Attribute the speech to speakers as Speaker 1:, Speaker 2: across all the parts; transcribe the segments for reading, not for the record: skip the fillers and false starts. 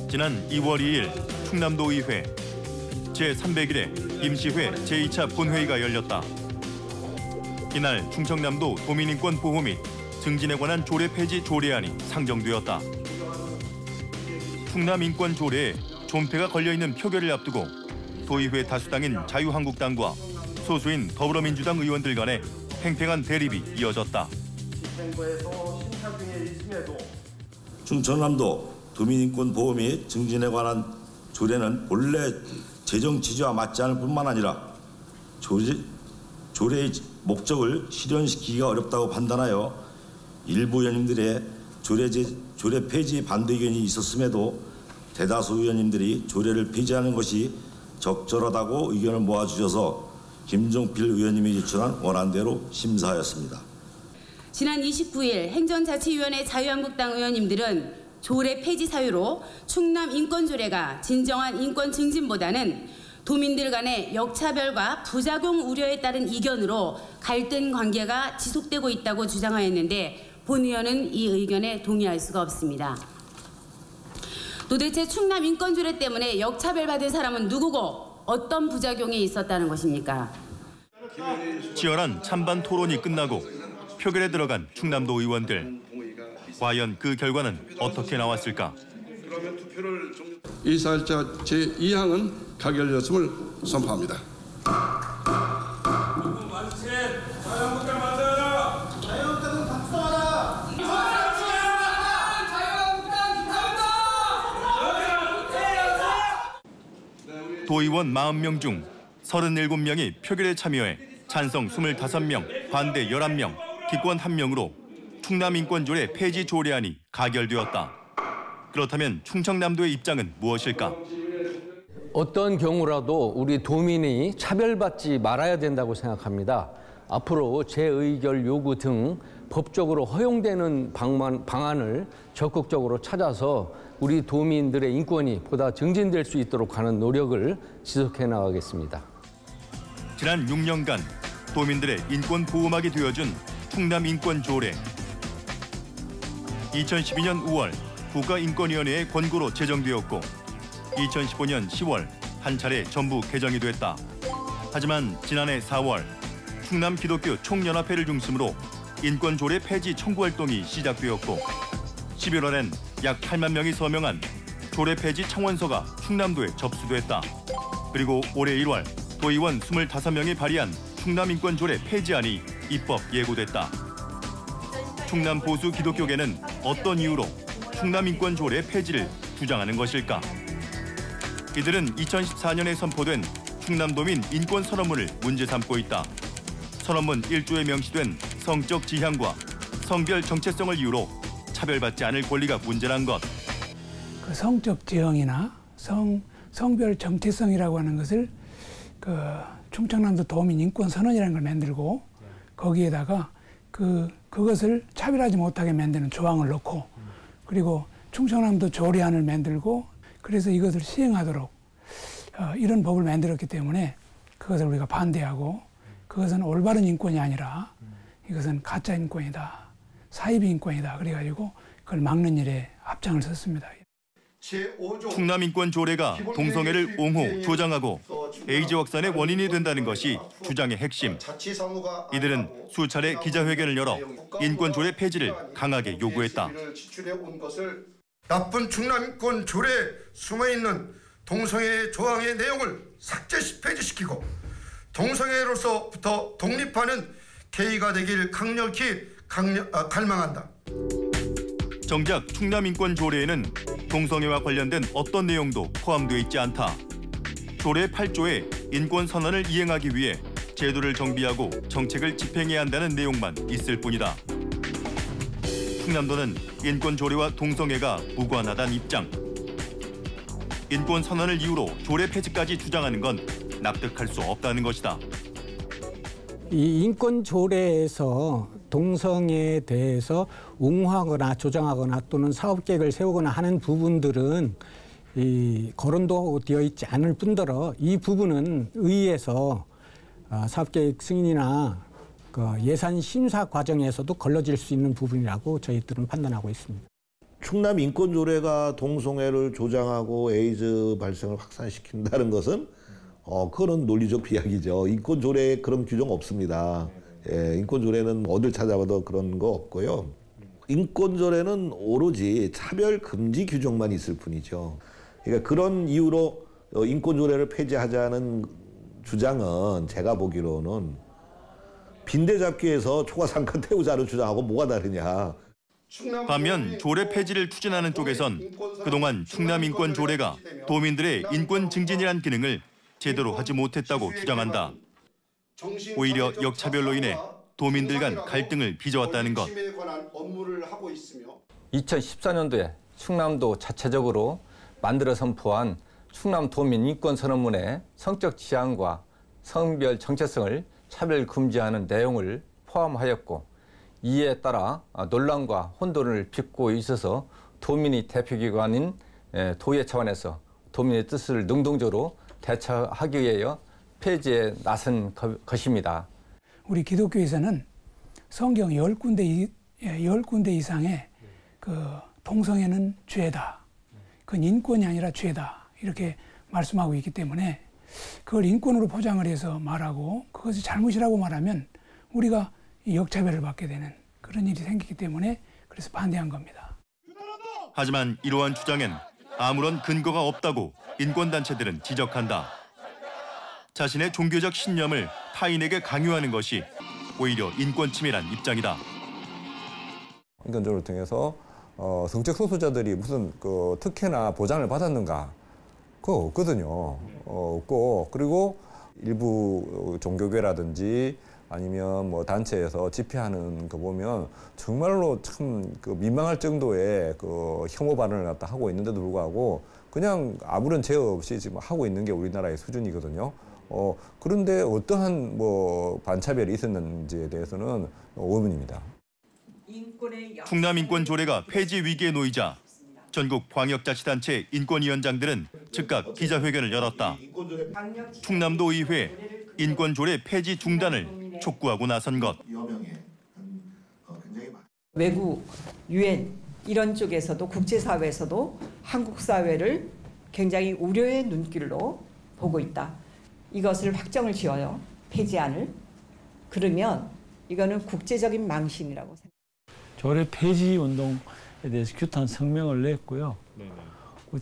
Speaker 1: 지난 2월 2일 충남도의회 제301회 임시회 제2차 본회의가 열렸다. 이날 충청남도 도민인권 보호 및 증진에 관한 조례 폐지 조례안이 상정되었다. 충남인권 조례에 존폐가 걸려있는 표결을 앞두고 도의회 다수당인 자유한국당과 소수인 더불어민주당 의원들 간의 팽팽한 대립이 이어졌다.
Speaker 2: 충청남도 도민인권 보호 및 증진에 관한 조례는 본래 재정 취지와 맞지 않을 뿐만 아니라 조례의 목적을 실현시키기가 어렵다고 판단하여 일부 의원님들의 조례 폐지 반대 의견이 있었음에도 대다수 의원님들이 조례를 폐지하는 것이 적절하다고 의견을 모아주셔서 김종필 의원님이 제출한 원안대로 심사하였습니다.
Speaker 3: 지난 29일 행정자치위원회 자유한국당 의원님들은 조례 폐지 사유로 충남인권조례가 진정한 인권 증진보다는 도민들 간의 역차별과 부작용 우려에 따른 이견으로 갈등 관계가 지속되고 있다고 주장하였는데 본 의원은 이 의견에 동의할 수가 없습니다. 도대체 충남인권조례 때문에 역차별받은 사람은 누구고 어떤 부작용이 있었다는 것입니까?
Speaker 1: 치열한 찬반 토론이 끝나고 표결에 들어간 충남도 의원들. 과연 그 결과는 어떻게 나왔을까?
Speaker 4: 이사일자 제2항은 가결되었음을 선포합니다.
Speaker 1: 도의원 40명 중 37명이 표결에 참여해 찬성 25명, 반대 11명, 기권 1명으로 충남인권조례 폐지 조례안이 가결되었다. 그렇다면 충청남도의 입장은 무엇일까?
Speaker 5: 어떤 경우라도 우리 도민이 차별받지 말아야 된다고 생각합니다. 앞으로 재의결 요구 등 법적으로 허용되는 방안을 적극적으로 찾아서 우리 도민들의 인권이 보다 증진될 수 있도록 하는 노력을 지속해 나가겠습니다.
Speaker 1: 지난 6년간 도민들의 인권 보호막이 되어준 충남인권조례. 2012년 5월 국가인권위원회의 권고로 제정되었고 2015년 10월 한 차례 전부 개정이 됐다. 하지만 지난해 4월 충남 기독교 총연합회를 중심으로 인권조례 폐지 청구 활동이 시작되었고 11월엔 약 8만 명이 서명한 조례 폐지 청원서가 충남도에 접수됐다. 그리고 올해 1월 도의원 25명이 발의한 충남인권조례 폐지안이 입법 예고됐다. 충남 보수 기독교계는 어떤 이유로 충남인권조례 폐지를 주장하는 것일까? 이들은 2014년에 선포된 충남도민 인권선언문을 문제 삼고 있다. 선언문 1조에 명시된 성적 지향과 성별 정체성을 이유로 차별받지 않을 권리가 문제란 것.
Speaker 6: 그 성적 지형이나 성별 정체성이라고 하는 것을 그 충청남도 도민 인권 선언이라는 걸 만들고 거기에다가 그것을 차별하지 못하게 만드는 조항을 넣고 그리고 충청남도 조례안을 만들고 그래서 이것을 시행하도록 이런 법을 만들었기 때문에 그것을 우리가 반대하고 그것은 올바른 인권이 아니라 이것은 가짜 인권이다. 사이비 인권이다. 그래가지고 그걸 막는 일에 앞장을 섰습니다.
Speaker 1: 충남인권조례가 동성애를 옹호, 조장하고 에이즈 확산의 원인이 된다는 것이 주장의 핵심. 이들은 수차례 기자회견을 열어 인권조례 폐지를 강하게 요구했다.
Speaker 7: 나쁜 충남인권조례에 숨어있는 동성애 조항의 내용을 삭제시키고 동성애로서부터 독립하는 계기가 되길 강력히 갈망한다.
Speaker 1: 정작 충남인권조례에는 동성애와 관련된 어떤 내용도 포함되어 있지 않다. 조례 8조에 인권선언을 이행하기 위해 제도를 정비하고 정책을 집행해야 한다는 내용만 있을 뿐이다. 충남도는 인권조례와 동성애가 무관하다는 입장. 인권선언을 이유로 조례 폐지까지 주장하는 건 납득할 수 없다는 것이다.
Speaker 8: 이 인권조례에서 동성애에 대해서 옹호하거나 조장하거나 또는 사업계획을 세우거나 하는 부분들은 거론도 되어 있지 않을 뿐더러 이 부분은 의회에서 사업계획 승인이나 예산 심사 과정에서도 걸러질 수 있는 부분이라고 저희들은 판단하고 있습니다.
Speaker 9: 충남 인권조례가 동성애를 조장하고 에이즈 발생을 확산시킨다는 것은 그거는 논리적 비약이죠. 인권조례에 그런 규정 없습니다. 예, 인권조례는 어딜 찾아봐도 그런 거 없고요. 인권조례는 오로지 차별 금지 규정만 있을 뿐이죠. 그러니까 그런 이유로 인권조례를 폐지하자는 주장은 제가 보기로는 빈대잡기에서 초과상권 태우자는 주장하고 뭐가 다르냐.
Speaker 1: 반면 조례 폐지를 추진하는 쪽에선 그동안 충남인권조례가 도민들의 인권 증진이란 기능을 제대로 하지 못했다고 주장한다. 오히려 역차별로 인해 도민들 간 갈등을 빚어왔다는 것.
Speaker 10: 2014년도에 충남도 자체적으로 만들어 선포한 충남도민인권선언문에 성적 지향과 성별 정체성을 차별 금지하는 내용을 포함하였고, 이에 따라 논란과 혼돈을 빚고 있어서 도민의 대표기관인 도의 차원에서 도민의 뜻을 능동적으로 대처하기 위해 폐지에 나선 것입니다.
Speaker 6: 우리 기독교에서는 성경 10군데 이상의 그 동성애는 죄다. 그건 인권이 아니라 죄다. 이렇게 말씀하고 있기 때문에 그걸 인권으로 포장을 해서 말하고 그것이 잘못이라고 말하면 우리가 역차별을 받게 되는 그런 일이 생기기 때문에 그래서 반대한 겁니다.
Speaker 1: 하지만 이러한 주장엔 아무런 근거가 없다고 인권단체들은 지적한다. 자신의 종교적 신념을 타인에게 강요하는 것이 오히려 인권 침해란 입장이다.
Speaker 11: 인권조례를 통해서 성적 소수자들이 무슨 그 특혜나 보장을 받았는가? 그거 없거든요. 없고, 그리고 일부 종교계라든지 아니면 뭐 단체에서 집회하는 거 보면 정말로 참 그 민망할 정도의 그 혐오 발언을 갖다 하고 있는데도 불구하고 그냥 아무런 제어 없이 지금 하고 있는 게 우리나라의 수준이거든요. 그런데 어떠한 뭐 반차별이 있었는지에 대해서는 의문입니다.
Speaker 1: 충남인권조례가 폐지 위기에 놓이자 전국 광역자치단체 인권위원장들은 즉각 기자회견을 열었다. 충남도 의회 인권조례 폐지 중단을 촉구하고 나선 것.
Speaker 12: 외국, 유엔 이런 쪽에서도 국제사회에서도 한국 사회를 굉장히 우려의 눈길로 보고 있다. 이것을 확정을 지어요. 폐지안을. 그러면 이거는 국제적인 망신이라고 생각합니다.
Speaker 13: 조례 폐지 운동에 대해서 규탄 성명을 냈고요.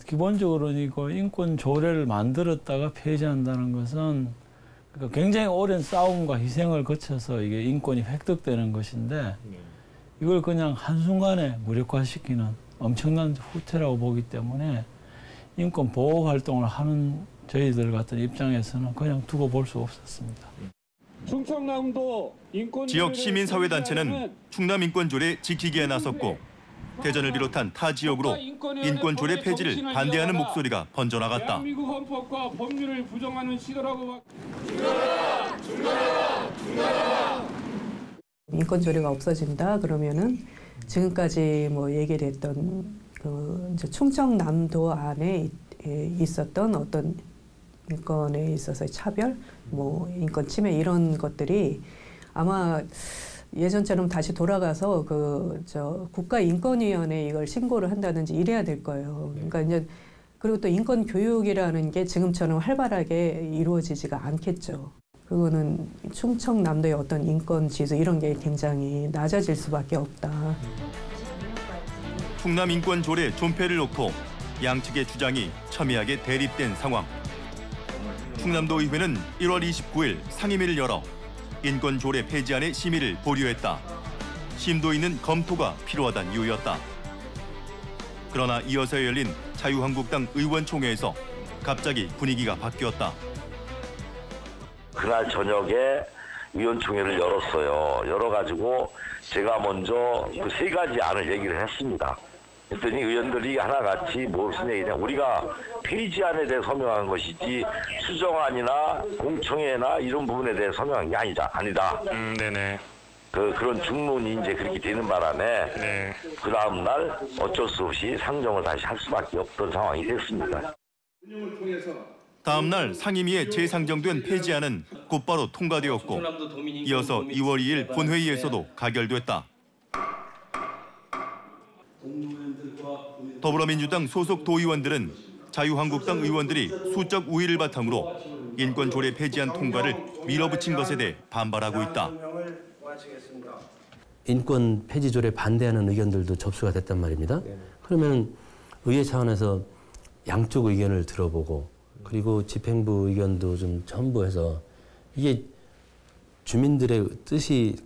Speaker 13: 기본적으로 이거 인권 조례를 만들었다가 폐지한다는 것은 그러니까 굉장히 오랜 싸움과 희생을 거쳐서 이게 인권이 획득되는 것인데 이걸 그냥 한순간에 무력화시키는 엄청난 후퇴라고 보기 때문에 인권 보호 활동을 하는 저희들 같은 입장에서는 그냥 두고 볼 수 없었습니다.
Speaker 14: 충청남도
Speaker 1: 지역 시민사회단체는 충남인권조례 지키기에 나섰고 대전을 비롯한 타 지역으로 인권조례 폐지를 반대하는 목소리가 번져나갔다.
Speaker 14: 대한민국 헌법과 법률을 부정하는 시도라고.
Speaker 15: 인권조례가 없어진다 그러면은 지금까지 뭐 얘기를 했던 그 이제 충청남도 안에 있었던 어떤 인권에 있어서의 차별, 뭐 인권 침해 이런 것들이 아마 예전처럼 다시 돌아가서 국가인권위원회에 이걸 신고를 한다든지 이래야 될 거예요. 그러니까 이제 그리고 또 인권 교육이라는 게 지금처럼 활발하게 이루어지지가 않겠죠. 그거는 충청남도의 어떤 인권 지수 이런 게 굉장히 낮아질 수밖에 없다.
Speaker 1: 충남인권조례 존폐를 놓고 양측의 주장이 첨예하게 대립된 상황. 충남도 의회는 1월 29일 상임위를 열어 인권조례 폐지안의 심의를 보류했다. 심도 있는 검토가 필요하다는 이유였다. 그러나 이어서 열린 자유한국당 의원총회에서 갑자기 분위기가 바뀌었다.
Speaker 2: 그날 저녁에 위원총회를 열었어요. 열어가지고 제가 먼저 그 세 가지 안을 얘기를 했습니다. 그랬더니 의원들이 하나같이 무슨 얘기냐, 우리가 폐지안에 대해 서명한 것이지 수정안이나 공청회나 이런 부분에 대해 서명한 게 아니다.
Speaker 16: 네네.
Speaker 2: 그런 중론이 이제 그렇게 되는 바람에
Speaker 16: 네.
Speaker 2: 그 다음 날 어쩔 수 없이 상정을 다시 할 수밖에 없던 상황이 됐습니다.
Speaker 1: 다음 날 상임위에 재상정된 폐지안은 곧바로 통과되었고 이어서 2월 2일 본회의에서도 가결됐다.
Speaker 17: 공동의원들과
Speaker 1: 더불어민주당 소속 도의원들은 자유한국당 의원들이 수적 우위를 바탕으로 인권 조례 폐지안 통과를 밀어붙인 것에 대해 반발하고 있다.
Speaker 16: 인권 폐지 조례 반대하는 의견들도 접수가 됐단 말입니다. 그러면 의회 차원에서 양쪽 의견을 들어보고 그리고 집행부 의견도 좀 첨부해서 이게 주민들의 뜻이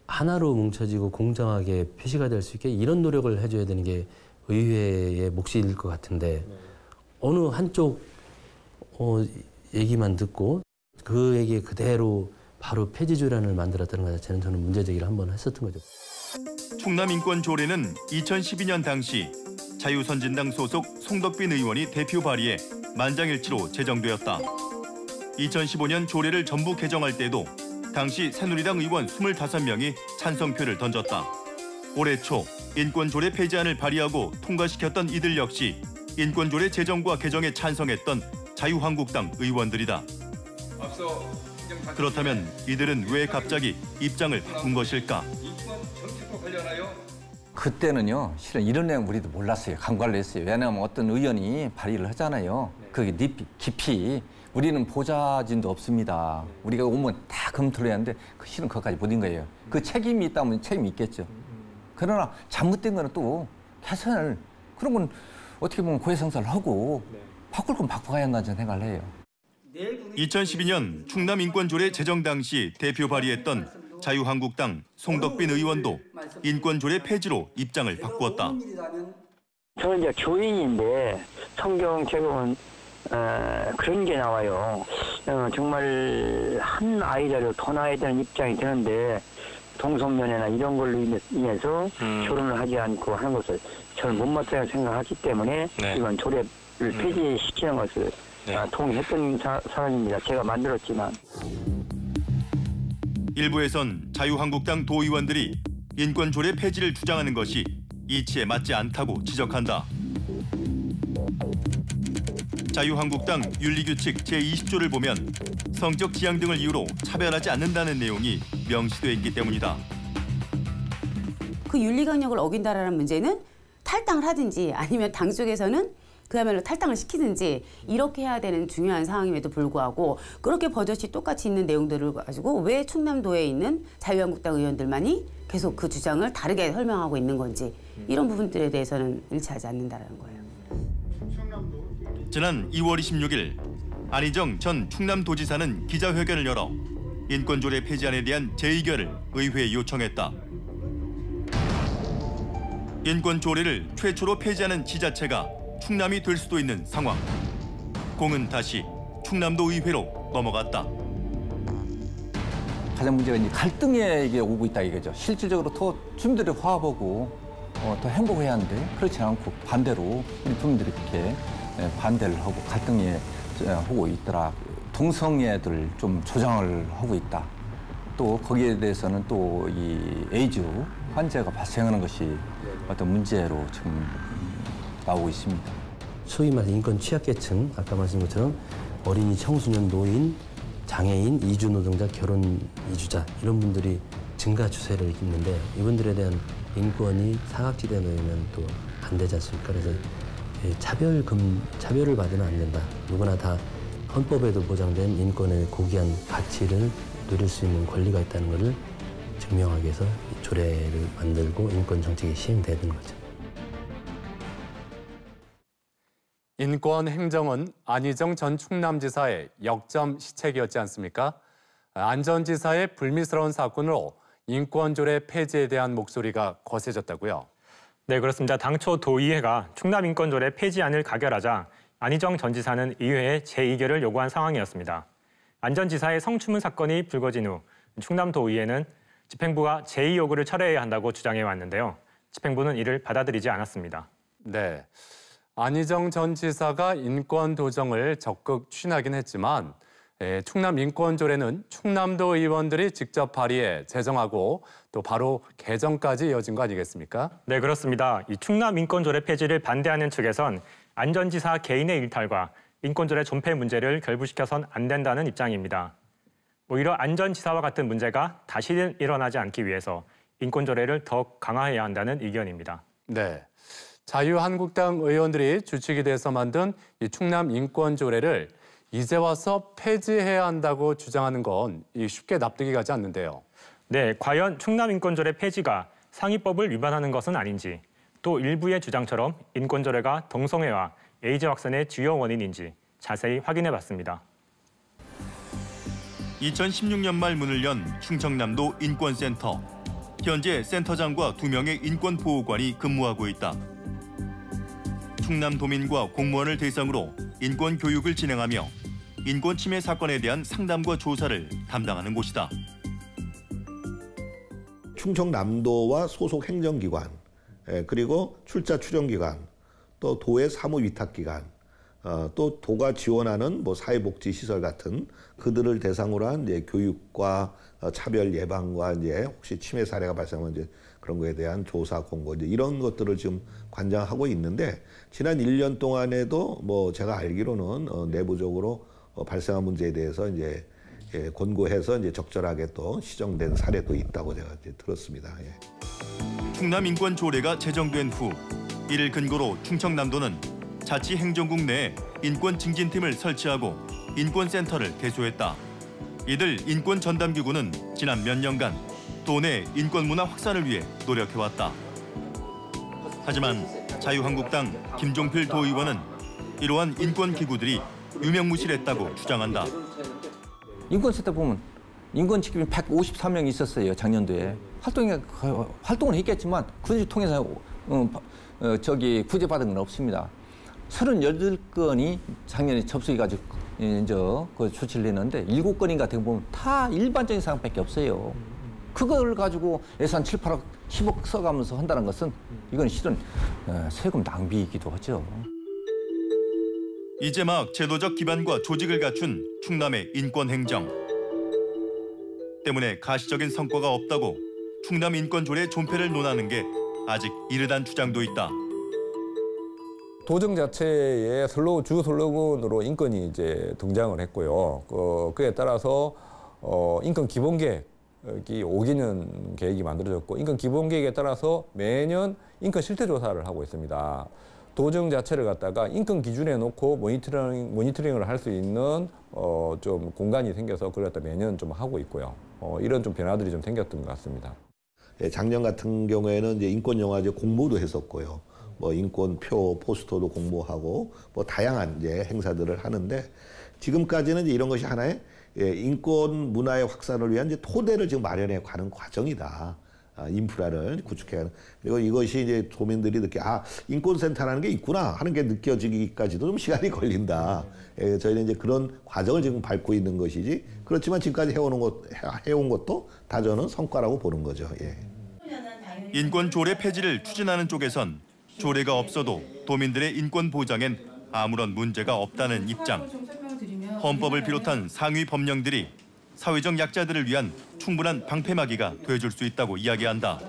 Speaker 16: 하나로 뭉쳐지고 공정하게 표시가 될 수 있게 이런 노력을 해줘야 되는 게 의회의 몫일 것 같은데 어느 한쪽 얘기만 듣고 그 얘기 그대로 바로 폐지 조례안을 만들었다는 것 자체는 저는 문제제기를 한번 했었던 거죠.
Speaker 1: 충남 인권 조례는 2012년 당시 자유선진당 소속 송덕빈 의원이 대표 발의해 만장일치로 제정되었다. 2015년 조례를 전부 개정할 때도 당시 새누리당 의원 25명이 찬성표를 던졌다. 올해 초 인권조례 폐지안을 발의하고 통과시켰던 이들 역시 인권조례 제정과 개정에 찬성했던 자유한국당 의원들이다. 그렇다면 이들은 왜 갑자기 입장을 바꾼 것일까?
Speaker 10: 그때는요, 실은 이런 내용 우리도 몰랐어요. 간과를 했어요. 왜냐하면 어떤 의원이 발의를 하잖아요. 그게 깊이 우리는 보좌진도 없습니다. 우리가 오면 다 검토를 해야 하는데 실은 그것까지 못인 거예요. 그 책임이 있다면 책임이 있겠죠. 그러나 잘못된 거는 또 개선을 그런 건 어떻게 보면 고해성사를 하고 바꿀 건 바꿔가야 한다는 생각을 해요.
Speaker 1: 2012년 충남 인권조례 제정 당시 대표 발의했던 자유한국당 송덕빈 의원도 인권조례 폐지로 입장을 바꾸었다.
Speaker 17: 저는 이제 교인인데 성경 제공은 그런 게 나와요. 정말 한 아이라도 더 낳아야 되는 입장이 되는데 동성연애나 이런 걸로 인해서 결혼을 하지 않고 하는 것을 저는 못마땅하게 생각하기 때문에 이건 조례를 폐지시키는 것을 동의했던 사람입니다. 제가 만들었지만.
Speaker 1: 일부에선 자유한국당 도의원들이 인권조례 폐지를 주장하는 것이 이치에 맞지 않다고 지적한다. 자유한국당 윤리규칙 제20조를 보면 성적 지향 등을 이유로 차별하지 않는다는 내용이 명시되어 있기 때문이다.
Speaker 3: 그 윤리 강령을 어긴다라는 문제는 탈당을 하든지 아니면 당 쪽에서는 그야말로 탈당을 시키든지 이렇게 해야 되는 중요한 상황임에도 불구하고 그렇게 버젓이 똑같이 있는 내용들을 가지고 왜 충남도에 있는 자유한국당 의원들만이 계속 그 주장을 다르게 설명하고 있는 건지 이런 부분들에 대해서는 일치하지 않는다는 거예요.
Speaker 1: 지난 2월 26일 안희정 전 충남도지사는 기자회견을 열어 인권조례 폐지안에 대한 재의결을 의회에 요청했다. 인권조례를 최초로 폐지하는 지자체가 충남이 될 수도 있는 상황. 공은 다시 충남도 의회로 넘어갔다.
Speaker 10: 가장 문제가 이제 갈등에 이게 오고 있다 이거죠. 실질적으로 더 주민들이 화합하고 더 행복해야 하는데 그렇지 않고 반대로 우리 주민들이 그렇게 반대를 하고 갈등에 하고 있더라. 동성애들 좀 조장을 하고 있다. 또 거기에 대해서는 또 이 에이즈 환자가 발생하는 것이 어떤 문제로 지금 나오고 있습니다.
Speaker 16: 소위 말해 인권 취약계층, 아까 말씀드린 것처럼 어린이, 청소년, 노인, 장애인, 이주 노동자, 결혼 이주자 이런 분들이 증가 추세를 잇는데 이분들에 대한 인권이 사각지대에 놓이면 또 안 되지 않습니까? 그래서 차별을 받으면 안 된다. 누구나 다 헌법에도 보장된 인권의 고귀한 가치를 누릴 수 있는 권리가 있다는 것을 증명하기 위해서 조례를 만들고 인권 정책이 시행되는 거죠.
Speaker 18: 인권 행정은 안희정 전 충남지사의 역점 시책이었지 않습니까? 안 전 지사의 불미스러운 사건으로 인권조례 폐지에 대한 목소리가 거세졌다고요?
Speaker 19: 네, 그렇습니다. 당초 도의회가 충남인권조례 폐지안을 가결하자 안희정 전 지사는 의회에 재의결을 요구한 상황이었습니다. 안 전 지사의 성추문 사건이 불거진 후 충남도의회는 집행부가 재의 요구를 철회해야 한다고 주장해 왔는데요. 집행부는 이를 받아들이지 않았습니다.
Speaker 18: 네, 안희정 전 지사가 인권 도정을 적극 추진하긴 했지만 충남 인권조례는 충남도 의원들이 직접 발의해 제정하고 또 바로 개정까지 이어진 거 아니겠습니까?
Speaker 19: 네, 그렇습니다. 이 충남 인권조례 폐지를 반대하는 측에선 안 전 지사 개인의 일탈과 인권조례 존폐 문제를 결부시켜선 안 된다는 입장입니다. 오히려 안 전 지사와 같은 문제가 다시는 일어나지 않기 위해서 인권조례를 더 강화해야 한다는 의견입니다.
Speaker 18: 네, 자유한국당 의원들이 주축이 돼서 만든 이 충남 인권조례를 이제 와서 폐지해야 한다고 주장하는 건 쉽게 납득이 가지 않는데요.
Speaker 19: 네, 과연 충남 인권조례 폐지가 상위법을 위반하는 것은 아닌지, 또 일부의 주장처럼 인권조례가 동성애와 에이즈 확산의 주요 원인인지 자세히 확인해봤습니다.
Speaker 1: 2016년 말 문을 연 충청남도 인권센터. 현재 센터장과 2명의 인권보호관이 근무하고 있다. 충남 도민과 공무원을 대상으로 인권 교육을 진행하며 인권 침해 사건에 대한 상담과 조사를 담당하는 곳이다.
Speaker 9: 충청남도와 소속 행정기관, 그리고 출자 출연기관, 또 도의 사무위탁기관, 또 도가 지원하는 사회복지시설 같은 그들을 대상으로 한 이제 교육과 차별 예방과 이제 혹시 침해 사례가 발생하면 이제 그런 거에 대한 조사 공고 이제 이런 것들을 지금 관장하고 있는데 지난 1년 동안에도 제가 알기로는 내부적으로 발생한 문제에 대해서 이제 권고해서 이제 적절하게 또 시정된 사례도 있다고 제가 이제 들었습니다.
Speaker 1: 충남 인권 조례가 제정된 후 이를 근거로 충청남도는 자치행정국 내에 인권 증진팀을 설치하고 인권센터를 개소했다. 이들 인권 전담기구는 지난 몇 년간 도내 인권 문화 확산을 위해 노력해왔다. 하지만 자유한국당 김종필 도의원은 이러한 인권 기구들이 유명무실했다고 주장한다.
Speaker 10: 인권센터 보면 인권 지킴이 153명이 있었어요. 작년도에 활동을 했겠지만 굳이 통해서 구제받은 건 없습니다. 38건이 작년에 접수해가지고 이제 그 조치를 했는데 7건인가 되고 보면 다 일반적인 사항밖에 없어요. 그걸 가지고 예산 7, 8억, 10억 써가면서 한다는 것은 이건 실은 세금 낭비이기도 하죠.
Speaker 1: 이제 막 제도적 기반과 조직을 갖춘 충남의 인권행정. 때문에 가시적인 성과가 없다고 충남 인권조례 존폐를 논하는 게 아직 이르단 주장도 있다.
Speaker 11: 도정 자체의 주 슬로건으로 인권이 이제 등장을 했고요. 그에 따라서 인권 기본 계획이 5개년 계획이 만들어졌고 인권 기본 계획에 따라서 매년 인권 실태 조사를 하고 있습니다. 도정 자체를 갖다가 인권 기준에 놓고 모니터링을 할 수 있는 좀 공간이 생겨서 그걸 갖다 매년 좀 하고 있고요. 이런 좀 변화들이 좀 생겼던 것 같습니다.
Speaker 9: 작년 같은 경우에는 이제 인권영화제 공모도 했었고요. 인권표, 포스터도 공모하고 다양한 이제 행사들을 하는데 지금까지는 이제 이런 것이 하나의 인권 문화의 확산을 위한 이제 토대를 지금 마련해 가는 과정이다. 인프라를 구축해야 하는. 그리고 이것이 이제 도민들이 인권센터라는 게 있구나 하는 게 느껴지기까지도 좀 시간이 걸린다. 저희는 이제 그런 과정을 지금 밟고 있는 것이지. 그렇지만 지금까지 해온 것도 다 저는 성과라고 보는 거죠.
Speaker 1: 인권 조례 폐지를 추진하는 쪽에선 조례가 없어도 도민들의 인권 보장엔 아무런 문제가 없다는 입장. 헌법을 비롯한 상위 법령들이 사회적 약자들을 위한 충분한 방패막이가 돼줄 수 있다고 이야기한다.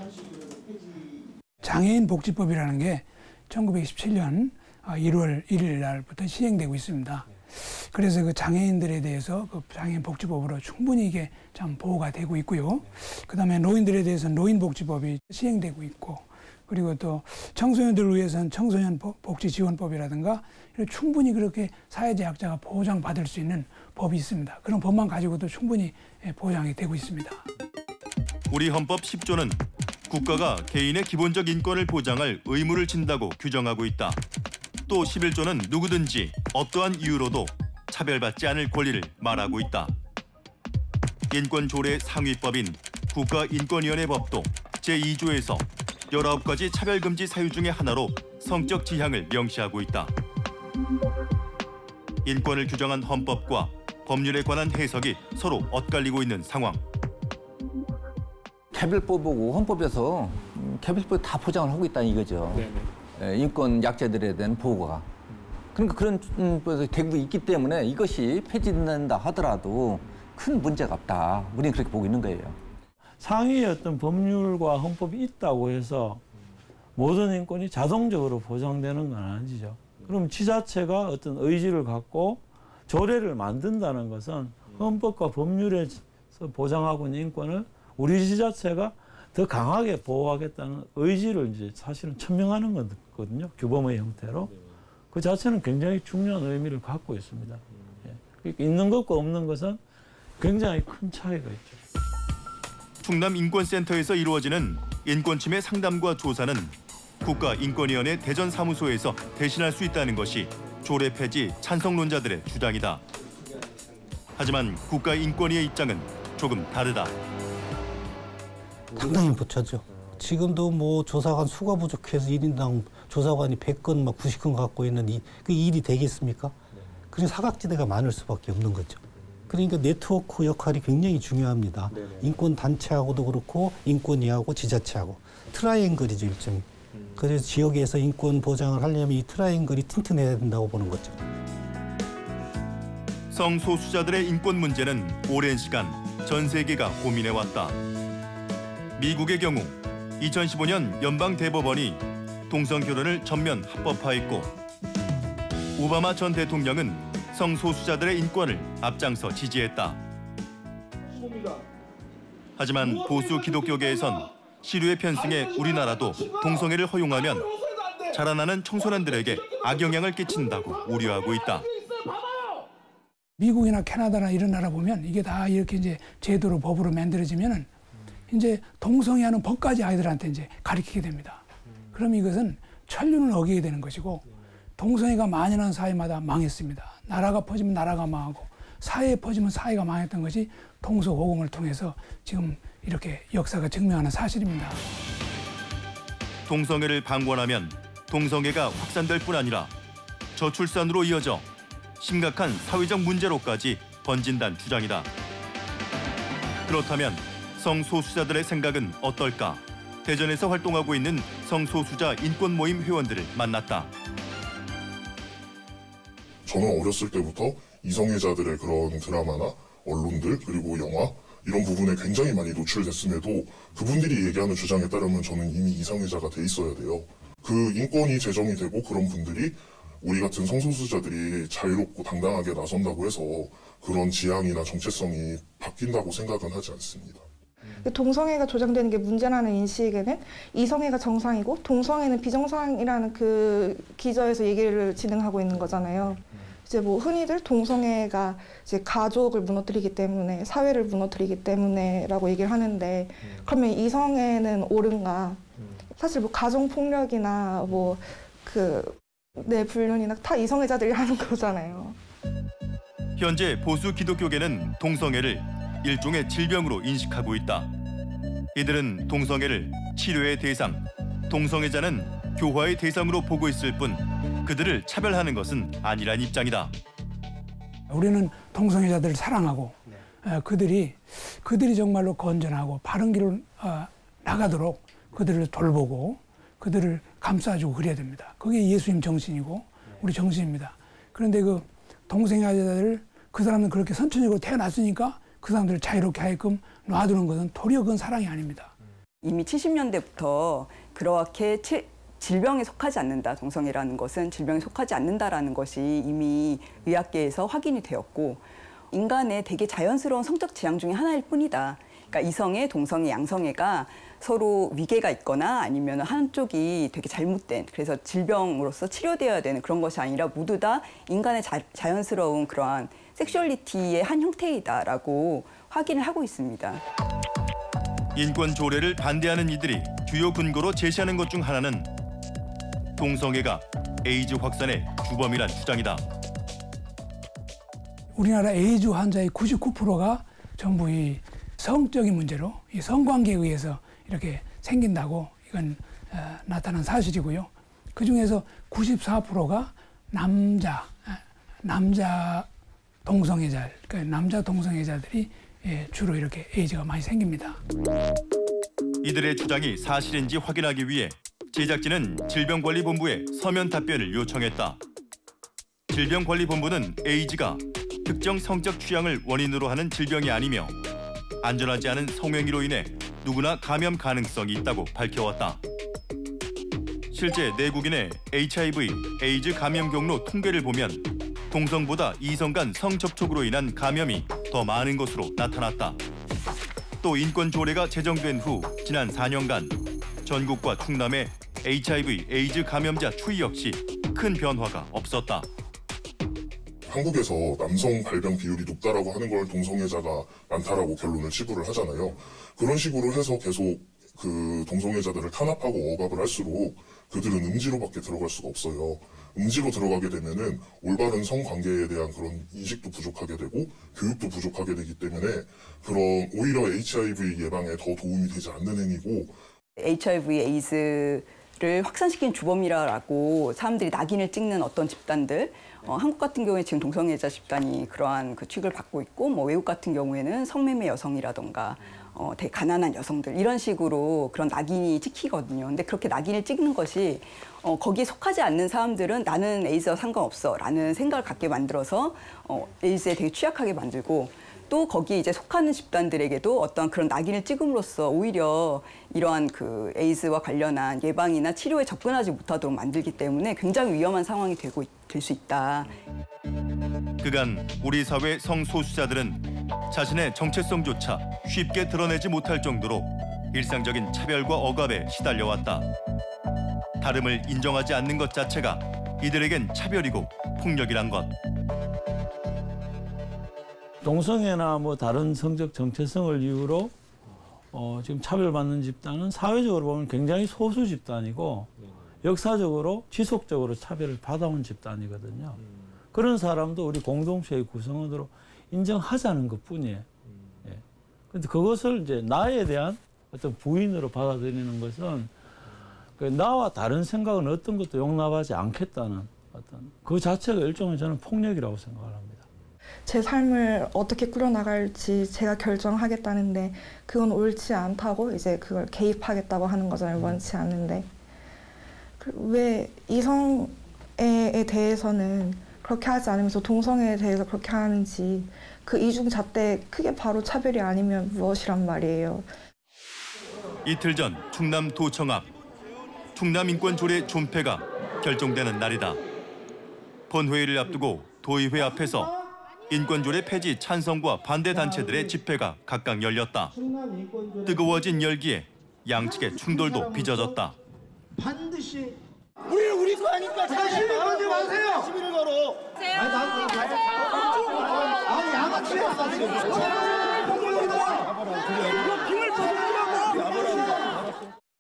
Speaker 6: 장애인 복지법이라는 게 1927년 1월 1일 날부터 시행되고 있습니다. 그래서 그 장애인들에 대해서 그 장애인 복지법으로 충분히 이게 참 보호가 되고 있고요. 그다음에 노인들에 대해서는 노인복지법이 시행되고 있고, 그리고 또 청소년들을 위해서는 청소년 복지지원법이라든가 충분히 그렇게 사회적 약자가 보장받을 수 있는 법이 있습니다. 그런 법만 가지고도 충분히 보장이 되고 있습니다.
Speaker 1: 우리 헌법 10조는 국가가 개인의 기본적 인권을 보장할 의무를 진다고 규정하고 있다. 또 11조는 누구든지 어떠한 이유로도 차별받지 않을 권리를 말하고 있다. 인권조례 상위법인 국가인권위원회법도 제2조에서 19가지 차별금지 사유 중의 하나로 성적 지향을 명시하고 있다. 인권을 규정한 헌법과 법률에 관한 해석이 서로 엇갈리고 있는 상황.
Speaker 10: 개별법 보고 헌법에서 개별법이 다 보장을 하고 있다는 이거죠. 인권 약자들에 대한 보호가. 그러니까 그런 대국이 있기 때문에 이것이 폐지된다 하더라도 큰 문제가 없다. 우리는 그렇게 보고 있는 거예요.
Speaker 13: 상위의 어떤 법률과 헌법이 있다고 해서 모든 인권이 자동적으로 보장되는 건 아니죠. 그럼 지자체가 어떤 의지를 갖고 조례를 만든다는 것은 헌법과 법률에서 보장하고 있는 인권을 우리 지자체가 더 강하게 보호하겠다는 의지를 이제 사실은 천명하는 거거든요. 규범의 형태로. 그 자체는 굉장히 중요한 의미를 갖고 있습니다. 예. 있는 것과 없는 것은 굉장히 큰 차이가 있죠.
Speaker 1: 충남인권센터에서 이루어지는 인권침해 상담과 조사는 국가인권위원회 대전사무소에서 대신할 수 있다는 것이 조례 폐지 찬성론자들의 주장이다. 하지만 국가인권위의 입장은 조금 다르다.
Speaker 20: 상당히 부처죠. 지금도 뭐 조사관 수가 부족해서 1인당 조사관이 100건, 막 90건 갖고 있는 그 일이 되겠습니까? 그런 사각지대가 많을 수밖에 없는 거죠. 그러니까 네트워크 역할이 굉장히 중요합니다. 인권 단체하고도 그렇고 인권위하고 지자체하고 트라이앵글이죠, 일종의. 그래서 지역에서 인권 보장을 하려면 이 트라이앵글이 튼튼해야 된다고 보는 거죠.
Speaker 1: 성소수자들의 인권 문제는 오랜 시간 전 세계가 고민해왔다. 미국의 경우 2015년 연방 대법원이 동성 결혼을 전면 합법화했고, 오바마 전 대통령은 성소수자들의 인권을 앞장서 지지했다. 하지만 보수 기독교계에선 시류에 편승해 우리나라도 동성애를 허용하면 자라나는 청소년들에게 악영향을 끼친다고 우려하고 있다.
Speaker 6: 미국이나 캐나다나 이런 나라 보면 이게 다 이렇게 이제 제도로 법으로 만들어지면은 이제 동성애하는 법까지 아이들한테 이제 가르치게 됩니다. 그럼 이것은 천륜을 어기게 되는 것이고, 동성애가 만연한 사회마다 망했습니다. 나라가 퍼지면 나라가 망하고 사회에 퍼지면 사회가 망했던 것이 동서고금을 통해서 지금 이렇게 역사가 증명하는 사실입니다.
Speaker 1: 동성애를 방관하면 동성애가 확산될 뿐 아니라 저출산으로 이어져 심각한 사회적 문제로까지 번진다는 주장이다. 그렇다면 성소수자들의 생각은 어떨까? 대전에서 활동하고 있는 성소수자 인권 모임 회원들을 만났다.
Speaker 21: 저는 어렸을 때부터 이성애자들의 그런 드라마나 언론들 그리고 영화 이런 부분에 굉장히 많이 노출됐음에도 그분들이 얘기하는 주장에 따르면 저는 이미 이성애자가 돼 있어야 돼요. 그 인권이 제정이 되고 그런 분들이 우리 같은 성소수자들이 자유롭고 당당하게 나선다고 해서 그런 지향이나 정체성이 바뀐다고 생각은 하지 않습니다.
Speaker 22: 동성애가 조장되는 게 문제라는 인식에는 이성애가 정상이고 동성애는 비정상이라는 그 기저에서 얘기를 진행하고 있는 거잖아요. 이제 뭐 흔히들 동성애가 이제 가족을 무너뜨리기 때문에, 사회를 무너뜨리기 때문에라고 얘기를 하는데, 그러면 이성애는 옳은가? 사실 뭐 가정 폭력이나 뭐 불륜이나 다 이성애자들이 하는 거잖아요.
Speaker 1: 현재 보수 기독교계는 동성애를 일종의 질병으로 인식하고 있다. 이들은 동성애를 치료의 대상, 동성애자는 교화의 대상으로 보고 있을 뿐 그들을 차별하는 것은 아니란 입장이다.
Speaker 6: 우리는 동성애자들을 사랑하고 그들이 정말로 건전하고 바른 길로 나가도록 그들을 돌보고 그들을 감싸주고 그래야 됩니다. 그게 예수님 정신이고 우리 정신입니다. 그런데 그 동성애자들을 그 사람은 그렇게 선천적으로 태어났으니까 그 사람들을 자유롭게 하게끔 놔두는 것은 도리어 그건 사랑이 아닙니다.
Speaker 23: 이미 70년대부터 그렇게 질병에 속하지 않는다, 동성애라는 것은 질병에 속하지 않는다라는 것이 이미 의학계에서 확인이 되었고, 인간의 되게 자연스러운 성적 지향 중에 하나일 뿐이다. 그러니까 이성애, 동성애, 양성애가 서로 위계가 있거나 아니면 한쪽이 되게 잘못된, 그래서 질병으로서 치료되어야 되는 그런 것이 아니라 모두 다 인간의 자연스러운 그러한 섹슈얼리티의 한 형태이다라고 확인을 하고 있습니다.
Speaker 1: 인권 조례를 반대하는 이들이 주요 근거로 제시하는 것 중 하나는 동성애가 에이즈 확산의 주범이란 주장이다.
Speaker 6: 우리나라 에이즈 환자의 99%가 전부 이 성적인 문제로, 이 성관계에 의해서 이렇게 생긴다고 이건 나타난 사실이고요. 그 중에서 94%가 남자 동성애자, 그러니까 남자 동성애자들이 주로 이렇게 에이즈가 많이 생깁니다.
Speaker 1: 이들의 주장이 사실인지 확인하기 위해 제작진은 질병관리본부에 서면 답변을 요청했다. 질병관리본부는 에이즈가 특정 성적 취향을 원인으로 하는 질병이 아니며 안전하지 않은 성행위로 인해 누구나 감염 가능성이 있다고 밝혀왔다. 실제 내국인의 HIV, 에이즈 감염 경로 통계를 보면 동성보다 이성 간 성접촉으로 인한 감염이 더 많은 것으로 나타났다. 또 인권 조례가 제정된 후 지난 4년간 전국과 충남의 HIV, 에이즈 감염자 추이 역시 큰 변화가 없었다.
Speaker 21: 한국에서 남성 발병 비율이 높다라고 하는 걸 동성애자가 많다라고 결론을 치부를 하잖아요. 그런 식으로 해서 계속 그 동성애자들을 탄압하고 억압을 할수록 그들은 음지로밖에 들어갈 수가 없어요. 음지로 들어가게 되면은 올바른 성관계에 대한 그런 인식도 부족하게 되고 교육도 부족하게 되기 때문에 그런 오히려 HIV 예방에 더 도움이 되지 않는 행위고
Speaker 23: HIV, 에이즈를 확산시킨 주범이라고 사람들이 낙인을 찍는 어떤 집단들 한국 같은 경우에 지금 동성애자 집단이 그러한 그 취급을 받고 있고 뭐 외국 같은 경우에는 성매매 여성이라던가 되게 가난한 여성들 이런 식으로 그런 낙인이 찍히거든요. 근데 그렇게 낙인을 찍는 것이 거기에 속하지 않는 사람들은 나는 에이즈와 상관없어 라는 생각을 갖게 만들어서 에이즈에 되게 취약하게 만들고 또 거기에 이제 속하는 집단들에게도 어떤 그런 낙인을 찍음으로써 오히려 이러한 그 에이즈와 관련한 예방이나 치료에 접근하지 못하도록 만들기 때문에 굉장히 위험한 상황이 될 수 있다.
Speaker 1: 그간 우리 사회 성소수자들은 자신의 정체성조차 쉽게 드러내지 못할 정도로 일상적인 차별과 억압에 시달려왔다. 다름을 인정하지 않는 것 자체가 이들에겐 차별이고 폭력이란 것.
Speaker 13: 동성애나 뭐 다른 성적 정체성을 이유로 지금 차별받는 집단은 사회적으로 보면 굉장히 소수 집단이고 역사적으로 지속적으로 차별을 받아온 집단이거든요. 그런 사람도 우리 공동체의 구성원으로 인정하자는 것뿐이에요. 그런데 그것을 이제 나에 대한 어떤 부인으로 받아들이는 것은 나와 다른 생각은 어떤 것도 용납하지 않겠다는 어떤 그 자체가 일종의 저는 폭력이라고 생각을 합니다.
Speaker 22: 제 삶을 어떻게 꾸려나갈지 제가 결정하겠다는데 그건 옳지 않다고 이제 그걸 개입하겠다고 하는 거잖아요. 원치 않는데. 왜 이성애에 대해서는 그렇게 하지 않으면서 동성애에 대해서 그렇게 하는지 그 이중잣대 크게 바로 차별이 아니면 무엇이란 말이에요.
Speaker 1: 이틀 전 충남도청 앞 충남인권조례 존폐가 결정되는 날이다. 본회의를 앞두고 도의회 앞에서 인권조례 폐지 찬성과 반대 단체들의 집회가 각각 열렸다. 뜨거워진 열기에 양측의 충돌도 빚어졌다.
Speaker 4: 반드시 우리 거 아니까 시비 걸지 마세요. 시비를 걸어. 아니 양아치야 지금.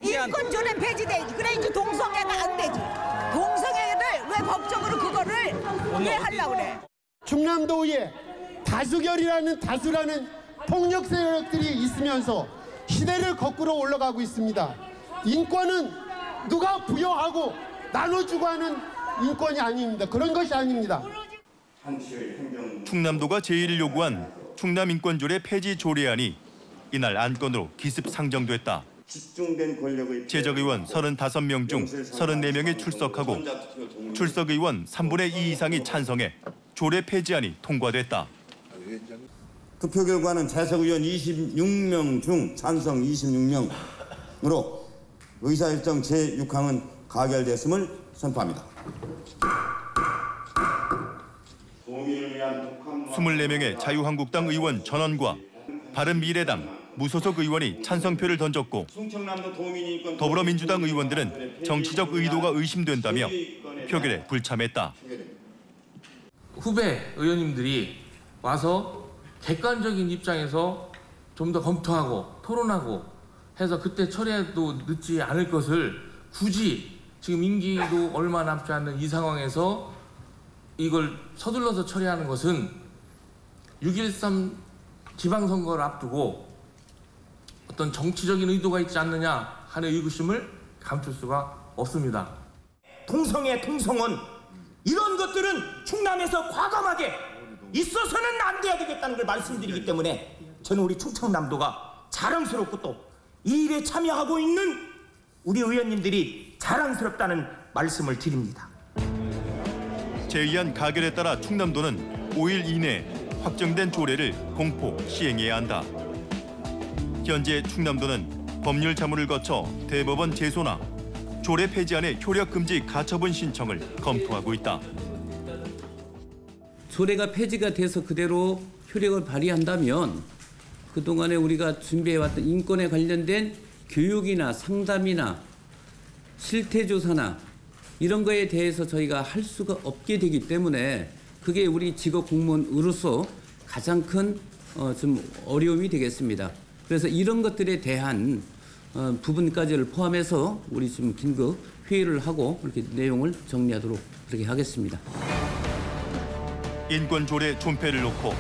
Speaker 5: 인권조례 폐지돼야지. 그래 이제 동성애가 안 되지. 동성애를 왜 법적으로 그거를 왜 하려고 그래?
Speaker 4: 충남도의회 다수라는 폭력 세력들이 있으면서 시대를 거꾸로 올라가고 있습니다. 인권은 누가 부여하고 나눠주고 하는 인권이 아닙니다. 그런 것이 아닙니다.
Speaker 1: 충남도가 제1을 요구한 충남인권조례 폐지 조례안이 이날 안건으로 기습 상정됐다. 제적의원 35명 중 34명이 출석하고 출석의원 3분의 2 이상이 찬성해 조례 폐지안이 통과됐다.
Speaker 7: 투표 결과는 재석의원 26명 중 찬성 26명으로 의사일정 제6항은 가결됐음을 선포합니다.
Speaker 1: 24명의 자유한국당 의원 전원과 바른미래당 무소속 의원이 찬성표를 던졌고 더불어민주당 의원들은 정치적 의도가 의심된다며 표결에 불참했다.
Speaker 24: 후배 의원님들이 와서 객관적인 입장에서 좀 더 검토하고 토론하고 해서 그때 처리해도 늦지 않을 것을 굳이 지금 임기도 얼마 남지 않는 이 상황에서 이걸 서둘러서 처리하는 것은 6.13 지방선거를 앞두고 어떤 정치적인 의도가 있지 않느냐 하는 의구심을 감출 수가 없습니다.
Speaker 25: 동성애, 동성혼 이런 것들은 충남에서 과감하게 있어서는 안 돼야 되겠다는 걸 말씀드리기 때문에 저는 우리 충청남도가 자랑스럽고 또 이 일에 참여하고 있는 우리 의원님들이 자랑스럽다는 말씀을 드립니다.
Speaker 1: 제의안 가결에 따라 충남도는 5일 이내에 확정된 조례를 공포 시행해야 한다. 현재 충남도는 법률 자문을 거쳐 대법원 제소나 조례 폐지안의 효력 금지 가처분 신청을 검토하고 있다.
Speaker 26: 조례가 폐지가 돼서 그대로 효력을 발휘한다면
Speaker 2: 그동안에 우리가 준비해왔던 인권에 관련된 교육이나 상담이나 실태조사나 이런 거에 대해서 저희가 할 수가 없게 되기 때문에 그게 우리 직업 공무원으로서 가장 큰 좀 어려움이 되겠습니다. 그래서 이런 것들에 대한 부분까지를 포함해서 우리 좀 긴급 회의를 하고 이렇게 내용을 정리하도록 그렇게 하겠습니다.
Speaker 1: 인권 조례 존폐를 놓고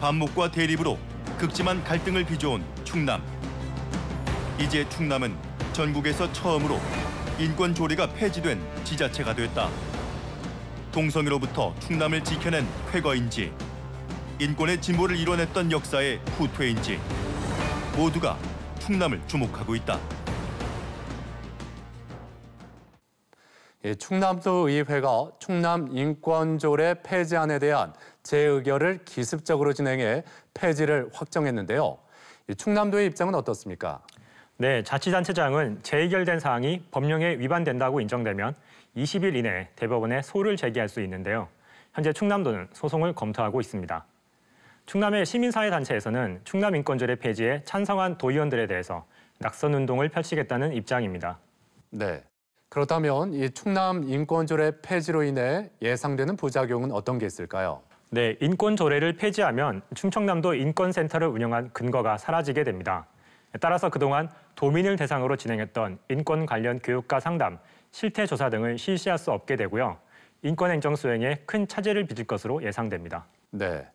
Speaker 1: 반목과 대립으로 극심한 갈등을 빚어온 충남. 이제 충남은 전국에서 처음으로 인권 조례가 폐지된 지자체가 됐다. 동성애로부터 충남을 지켜낸 쾌거인지, 인권의 진보를 이뤄냈던 역사의 후퇴인지 모두가 충남을 주목하고 있다.
Speaker 18: 충남도의회가 충남 인권조례 폐지안에 대한 재의결을 기습적으로 진행해 폐지를 확정했는데요. 충남도의 입장은 어떻습니까?
Speaker 19: 네, 자치단체장은 재의결된 사항이 법령에 위반된다고 인정되면 20일 이내에 대법원에 소를 제기할 수 있는데요. 현재 충남도는 소송을 검토하고 있습니다. 충남의 시민사회단체에서는 충남인권조례 폐지에 찬성한 도의원들에 대해서 낙선운동을 펼치겠다는 입장입니다.
Speaker 18: 네, 그렇다면 이 충남인권조례 폐지로 인해 예상되는 부작용은 어떤 게 있을까요?
Speaker 19: 네, 인권조례를 폐지하면 충청남도 인권센터를 운영한 근거가 사라지게 됩니다. 따라서 그동안 도민을 대상으로 진행했던 인권 관련 교육과 상담, 실태조사 등을 실시할 수 없게 되고요. 인권행정 수행에 큰 차질을 빚을 것으로 예상됩니다.
Speaker 18: 네.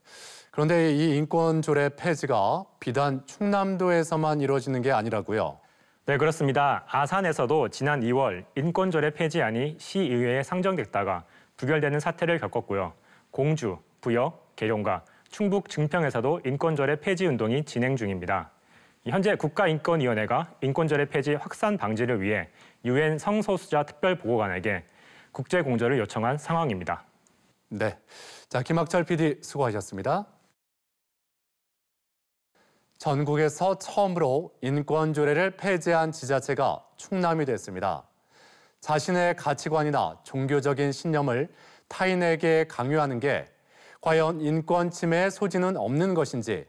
Speaker 18: 그런데 이 인권조례 폐지가 비단 충남도에서만 이루어지는 게 아니라고요?
Speaker 19: 네, 그렇습니다. 아산에서도 지난 2월 인권조례 폐지안이 시의회에 상정됐다가 부결되는 사태를 겪었고요. 공주, 부역, 계룡과 충북 증평에서도 인권조례 폐지 운동이 진행 중입니다. 현재 국가인권위원회가 인권조례 폐지 확산 방지를 위해 유엔 성소수자 특별보고관에게 국제공조를 요청한 상황입니다.
Speaker 18: 네, 자 김학철 PD 수고하셨습니다. 전국에서 처음으로 인권조례를 폐지한 지자체가 충남이 됐습니다. 자신의 가치관이나 종교적인 신념을 타인에게 강요하는 게 과연 인권 침해의 소지는 없는 것인지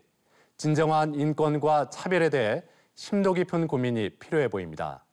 Speaker 18: 진정한 인권과 차별에 대해 심도 깊은 고민이 필요해 보입니다.